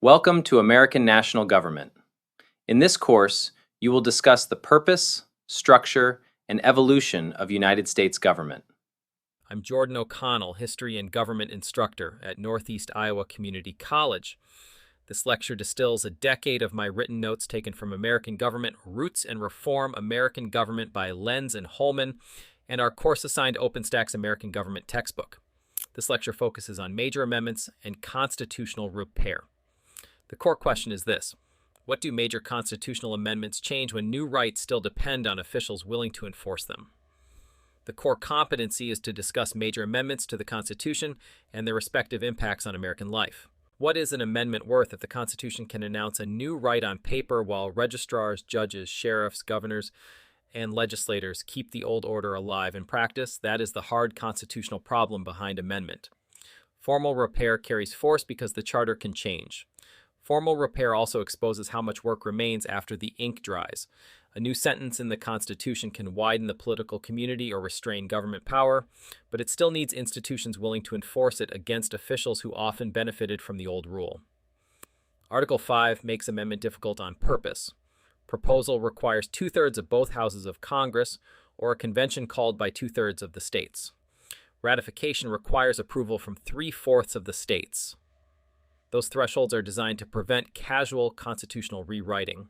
Welcome to American National Government. In this course, you will discuss the purpose, structure, and evolution of United States government. I'm Jordan O'Connell, History and Government Instructor at Northeast Iowa Community College. This lecture distills a decade of my written notes taken from American Government, Roots and Reform American Government by Lenz and Holman, and our course-assigned OpenStax American Government textbook. This lecture focuses on major amendments and constitutional repair. The core question is this: what do major constitutional amendments change when new rights still depend on officials willing to enforce them? The core competency is to discuss major amendments to the Constitution and their respective impacts on American life. What is an amendment worth if the Constitution can announce a new right on paper while registrars, judges, sheriffs, governors, and legislators keep the old order alive in practice? That is the hard constitutional problem behind amendment. Formal repair carries force because the charter can change. Formal repair also exposes how much work remains after the ink dries. A new sentence in the Constitution can widen the political community or restrain government power, but it still needs institutions willing to enforce it against officials who often benefited from the old rule. Article 5 makes amendment difficult on purpose. Proposal requires 2/3 of both houses of Congress or a convention called by 2/3 of the states. Ratification requires approval from 3/4 of the states. Those thresholds are designed to prevent casual constitutional rewriting.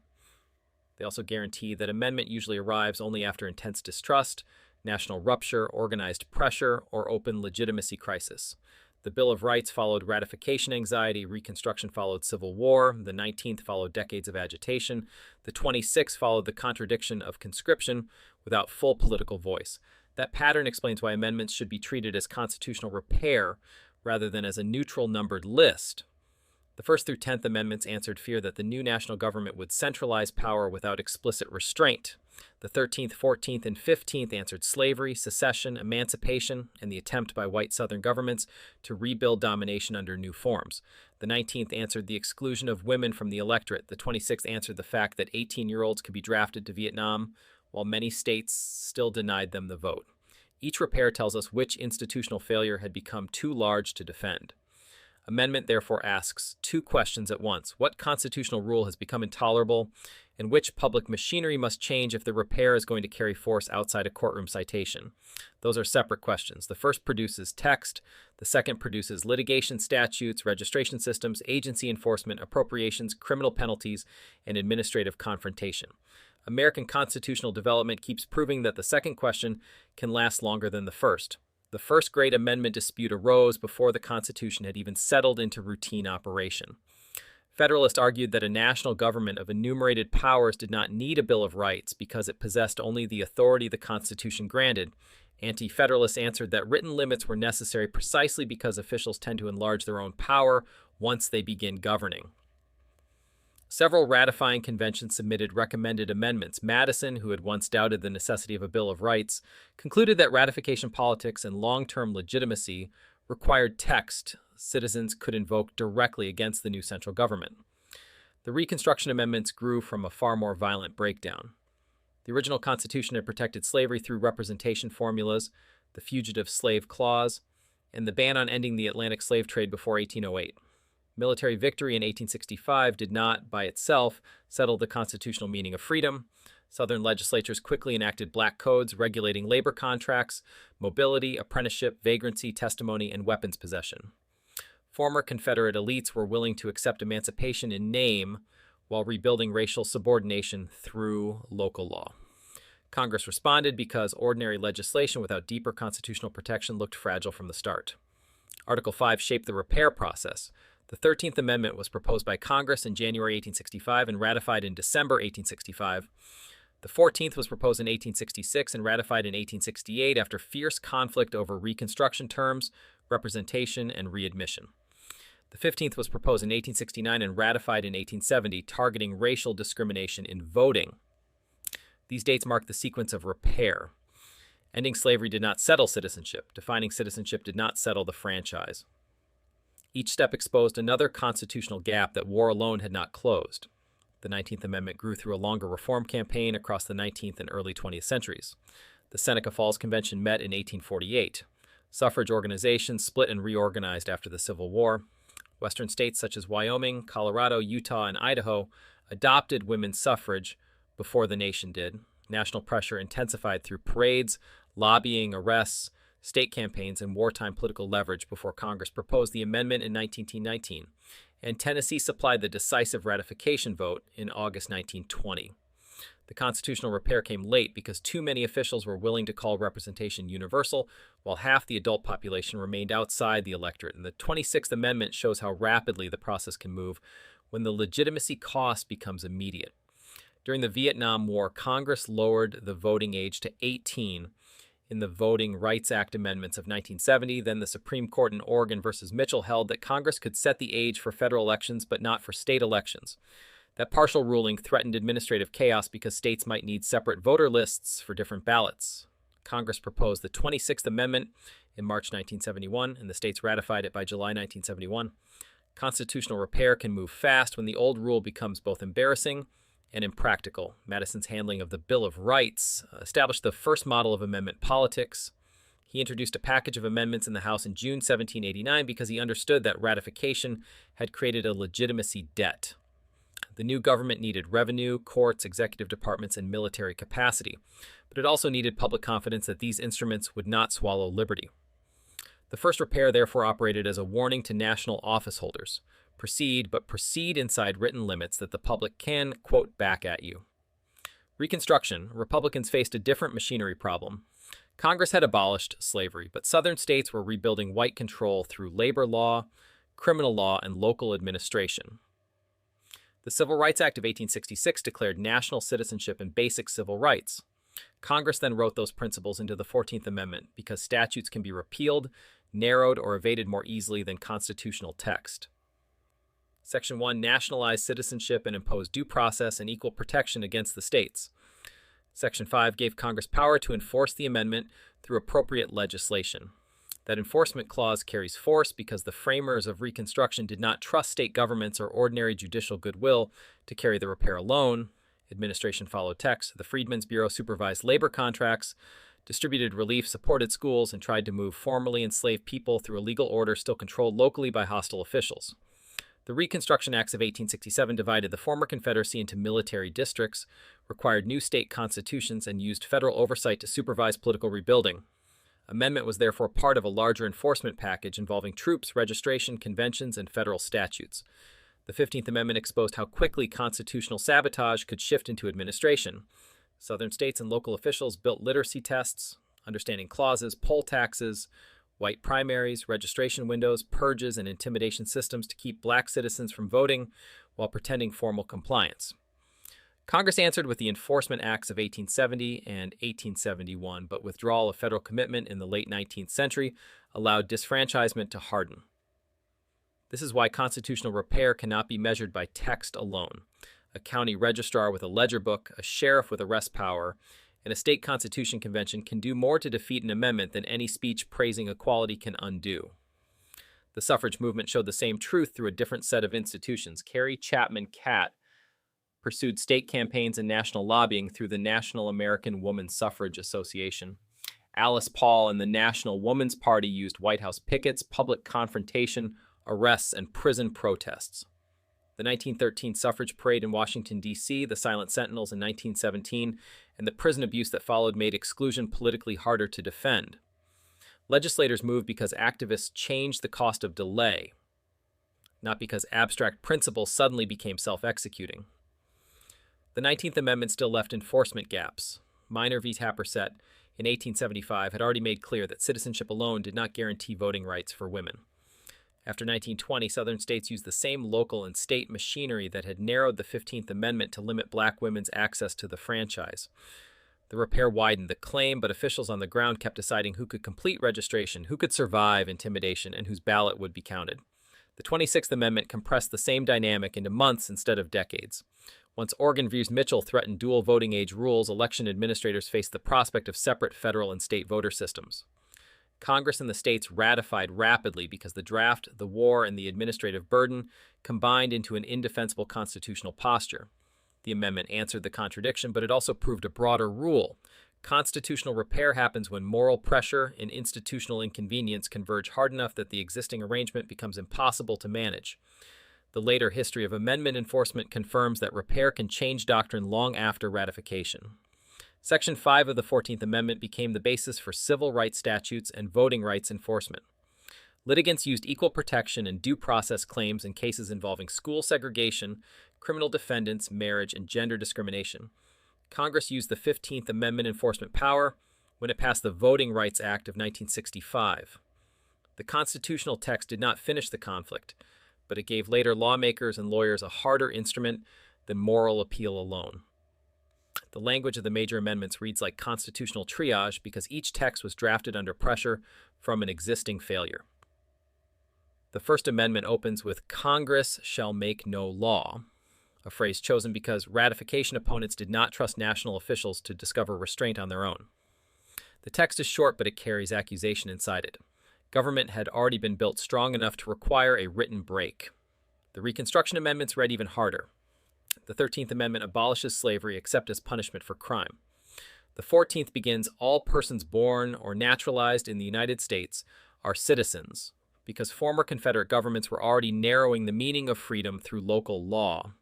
They also guarantee that amendment usually arrives only after intense distrust, national rupture, organized pressure, or open legitimacy crisis. The Bill of Rights followed ratification anxiety, Reconstruction followed Civil War, the 19th followed decades of agitation, the 26th followed the contradiction of conscription without full political voice. That pattern explains why amendments should be treated as constitutional repair rather than as a neutral numbered list. The 1st through 10th Amendments answered fear that the new national government would centralize power without explicit restraint. The 13th, 14th, and 15th answered slavery, secession, emancipation, and the attempt by white Southern governments to rebuild domination under new forms. The 19th answered the exclusion of women from the electorate. The 26th answered the fact that 18-year-olds could be drafted to Vietnam, while many states still denied them the vote. Each repair tells us which institutional failure had become too large to defend. Amendment therefore asks two questions at once. What constitutional rule has become intolerable, and which public machinery must change if the repair is going to carry force outside a courtroom citation? Those are separate questions. The first produces text, the second produces litigation statutes, registration systems, agency enforcement, appropriations, criminal penalties, and administrative confrontation. American constitutional development keeps proving that the second question can last longer than the first. The first great amendment dispute arose before the Constitution had even settled into routine operation. Federalists argued that a national government of enumerated powers did not need a Bill of Rights because it possessed only the authority the Constitution granted. Anti-Federalists answered that written limits were necessary precisely because officials tend to enlarge their own power once they begin governing. Several ratifying conventions submitted recommended amendments. Madison, who had once doubted the necessity of a Bill of Rights, concluded that ratification politics and long-term legitimacy required text citizens could invoke directly against the new central government. The Reconstruction amendments grew from a far more violent breakdown. The original Constitution had protected slavery through representation formulas, the Fugitive Slave Clause, and the ban on ending the Atlantic slave trade before 1808. Military victory in 1865 did not, by itself, settle the constitutional meaning of freedom. Southern legislatures quickly enacted black codes regulating labor contracts, mobility, apprenticeship, vagrancy, testimony, and weapons possession. Former Confederate elites were willing to accept emancipation in name while rebuilding racial subordination through local law. Congress responded because ordinary legislation without deeper constitutional protection looked fragile from the start. Article 5 shaped the repair process. The 13th Amendment was proposed by Congress in January 1865 and ratified in December 1865. The 14th was proposed in 1866 and ratified in 1868 after fierce conflict over Reconstruction terms, representation, and readmission. The 15th was proposed in 1869 and ratified in 1870, targeting racial discrimination in voting. These dates mark the sequence of repair. Ending slavery did not settle citizenship. Defining citizenship did not settle the franchise. Each step exposed another constitutional gap that war alone had not closed. The 19th Amendment grew through a longer reform campaign across the 19th and early 20th centuries. The Seneca Falls Convention met in 1848. Suffrage organizations split and reorganized after the Civil War. Western states such as Wyoming, Colorado, Utah, and Idaho adopted women's suffrage before the nation did. National pressure intensified through parades, lobbying, arrests, state campaigns, and wartime political leverage before Congress proposed the amendment in 1919, and Tennessee supplied the decisive ratification vote in August 1920. The constitutional repair came late because too many officials were willing to call representation universal, while half the adult population remained outside the electorate. And the 26th Amendment shows how rapidly the process can move when the legitimacy cost becomes immediate. During the Vietnam War, Congress lowered the voting age to 18 in the Voting Rights Act amendments of 1970. Then the Supreme Court in Oregon versus Mitchell held that Congress could set the age for federal elections but not for state elections. That partial ruling threatened administrative chaos because states might need separate voter lists for different ballots. Congress proposed the 26th Amendment in March 1971, and the states ratified it by July 1971. Constitutional repair can move fast when the old rule becomes both embarrassing and impractical. Madison's handling of the Bill of Rights established the first model of amendment politics. He introduced a package of amendments in the House in June 1789 because he understood that ratification had created a legitimacy debt. The new government needed revenue, courts, executive departments, and military capacity, but it also needed public confidence that these instruments would not swallow liberty. The first repair therefore operated as a warning to national office holders. Proceed, but proceed inside written limits that the public can quote back at you. Reconstruction, Republicans faced a different machinery problem. Congress had abolished slavery, but Southern states were rebuilding white control through labor law, criminal law, and local administration. The Civil Rights Act of 1866 declared national citizenship and basic civil rights. Congress then wrote those principles into the 14th Amendment because statutes can be repealed, narrowed, or evaded more easily than constitutional text. Section 1 nationalized citizenship and imposed due process and equal protection against the states. Section 5 gave Congress power to enforce the amendment through appropriate legislation. That enforcement clause carries force because the framers of Reconstruction did not trust state governments or ordinary judicial goodwill to carry the repair alone. Administration followed text. The Freedmen's Bureau supervised labor contracts, distributed relief, supported schools, and tried to move formerly enslaved people through a legal order still controlled locally by hostile officials. The Reconstruction Acts of 1867 divided the former Confederacy into military districts, required new state constitutions, and used federal oversight to supervise political rebuilding. Amendment was therefore part of a larger enforcement package involving troops, registration, conventions, and federal statutes. The 15th Amendment exposed how quickly constitutional sabotage could shift into administration. Southern states and local officials built literacy tests, understanding clauses, poll taxes, white primaries, registration windows, purges, and intimidation systems to keep black citizens from voting while pretending formal compliance. Congress answered with the Enforcement Acts of 1870 and 1871, but withdrawal of federal commitment in the late 19th century allowed disfranchisement to harden. This is why constitutional repair cannot be measured by text alone. A county registrar with a ledger book, a sheriff with arrest power, and a state constitution convention can do more to defeat an amendment than any speech praising equality can undo. The suffrage movement showed the same truth through a different set of institutions. Carrie Chapman Catt pursued state campaigns and national lobbying through the National American Woman Suffrage Association. Alice Paul and the National Woman's Party used White House pickets, public confrontation, arrests, and prison protests. The 1913 suffrage parade in Washington, D.C., the Silent Sentinels in 1917, and the prison abuse that followed made exclusion politically harder to defend. Legislators moved because activists changed the cost of delay, not because abstract principles suddenly became self-executing. The 19th Amendment still left enforcement gaps. Minor v. Happersett in 1875 had already made clear that citizenship alone did not guarantee voting rights for women. After 1920, Southern states used the same local and state machinery that had narrowed the 15th Amendment to limit black women's access to the franchise. The repair widened the claim, but officials on the ground kept deciding who could complete registration, who could survive intimidation, and whose ballot would be counted. The 26th Amendment compressed the same dynamic into months instead of decades. Once Oregon v. Mitchell threatened dual voting age rules, election administrators faced the prospect of separate federal and state voter systems. Congress and the states ratified rapidly because the draft, the war, and the administrative burden combined into an indefensible constitutional posture. The amendment answered the contradiction, but it also proved a broader rule. Constitutional repair happens when moral pressure and institutional inconvenience converge hard enough that the existing arrangement becomes impossible to manage. The later history of amendment enforcement confirms that repair can change doctrine long after ratification. Section 5 of the 14th Amendment became the basis for civil rights statutes and voting rights enforcement. Litigants used equal protection and due process claims in cases involving school segregation, criminal defendants, marriage, and gender discrimination. Congress used the 15th Amendment enforcement power when it passed the Voting Rights Act of 1965. The constitutional text did not finish the conflict, but it gave later lawmakers and lawyers a harder instrument than moral appeal alone. The language of the major amendments reads like constitutional triage because each text was drafted under pressure from an existing failure. The First Amendment opens with "Congress shall make no law," a phrase chosen because ratification opponents did not trust national officials to discover restraint on their own. The text is short, but it carries accusation inside it. Government had already been built strong enough to require a written break. The Reconstruction Amendments read even harder. The 13th Amendment abolishes slavery except as punishment for crime. The 14th begins, "All persons born or naturalized in the United States are citizens," because former Confederate governments were already narrowing the meaning of freedom through local law.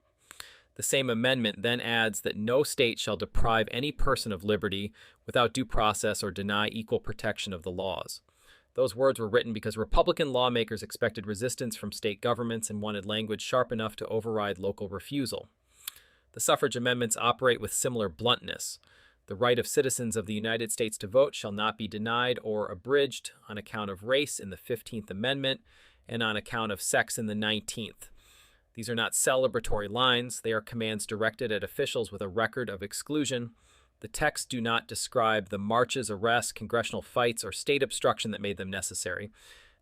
The same amendment then adds that no state shall deprive any person of liberty without due process or deny equal protection of the laws. Those words were written because Republican lawmakers expected resistance from state governments and wanted language sharp enough to override local refusal. The suffrage amendments operate with similar bluntness. The right of citizens of the United States to vote shall not be denied or abridged on account of race in the 15th Amendment and on account of sex in the 19th. These are not celebratory lines. They are commands directed at officials with a record of exclusion. The texts do not describe the marches, arrests, congressional fights, or state obstruction that made them necessary.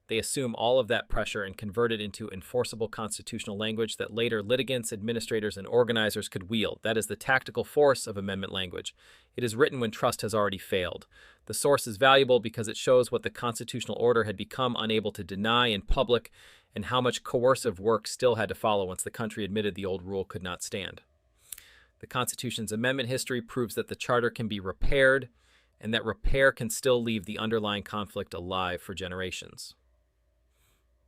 They assume all of that pressure and convert it into enforceable constitutional language that later litigants, administrators, and organizers could wield. That is the tactical force of amendment language. It is written when trust has already failed. The source is valuable because it shows what the constitutional order had become unable to deny in public and how much coercive work still had to follow once the country admitted the old rule could not stand. The Constitution's amendment history proves that the Charter can be repaired and that repair can still leave the underlying conflict alive for generations.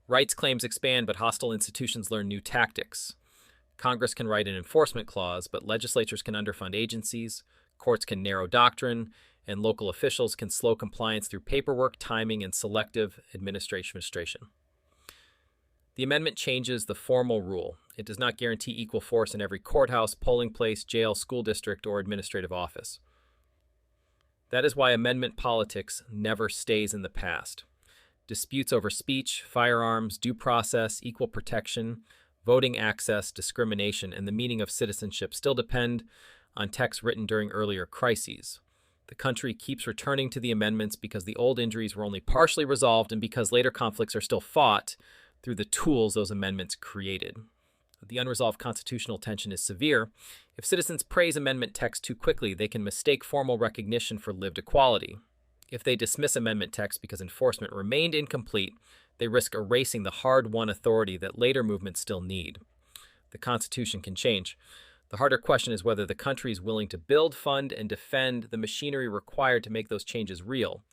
Rights claims expand, but hostile institutions learn new tactics. Congress can write an enforcement clause, but legislatures can underfund agencies, courts can narrow doctrine, and local officials can slow compliance through paperwork, timing, and selective administration. The amendment changes the formal rule. It does not guarantee equal force in every courthouse, polling place, jail, school district, or administrative office. That is why amendment politics never stays in the past. Disputes over speech, firearms, due process, equal protection, voting access, discrimination, and the meaning of citizenship still depend on texts written during earlier crises. The country keeps returning to the amendments because the old injuries were only partially resolved and because later conflicts are still fought through the tools those amendments created. The unresolved constitutional tension is severe. If citizens praise amendment text too quickly, they can mistake formal recognition for lived equality. If they dismiss amendment text because enforcement remained incomplete, they risk erasing the hard-won authority that later movements still need. The Constitution can change. The harder question is whether the country is willing to build, fund, and defend the machinery required to make those changes real,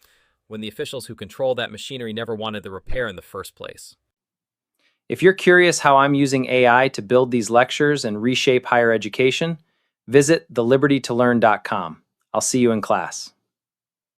when the officials who control that machinery never wanted the repair in the first place. If you're curious how I'm using AI to build these lectures and reshape higher education, visit thelibertytolearn.com. I'll see you in class.